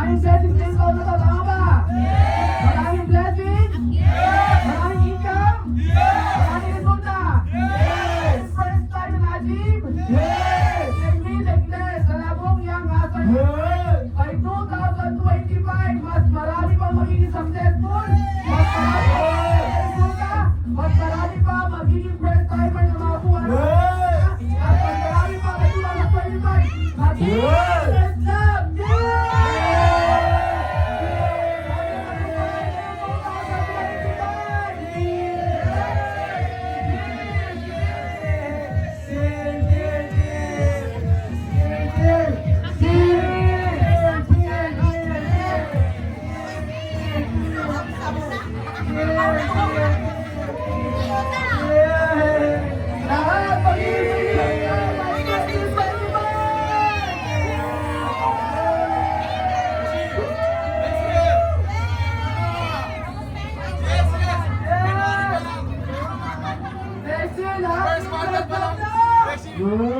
Maraming blessings din ko na to, tama ba? Maraming blessings? Maraming income? Maraming resulta? First time na na-achieve? Like me, like this, sa labong young hustlers. By 2025, mas marami pang magiging successful, mas marami pa magiging resulta, mas marami pa magiging first timer na mga buwan. At mas marami pa by 2025, magiging first love. Good.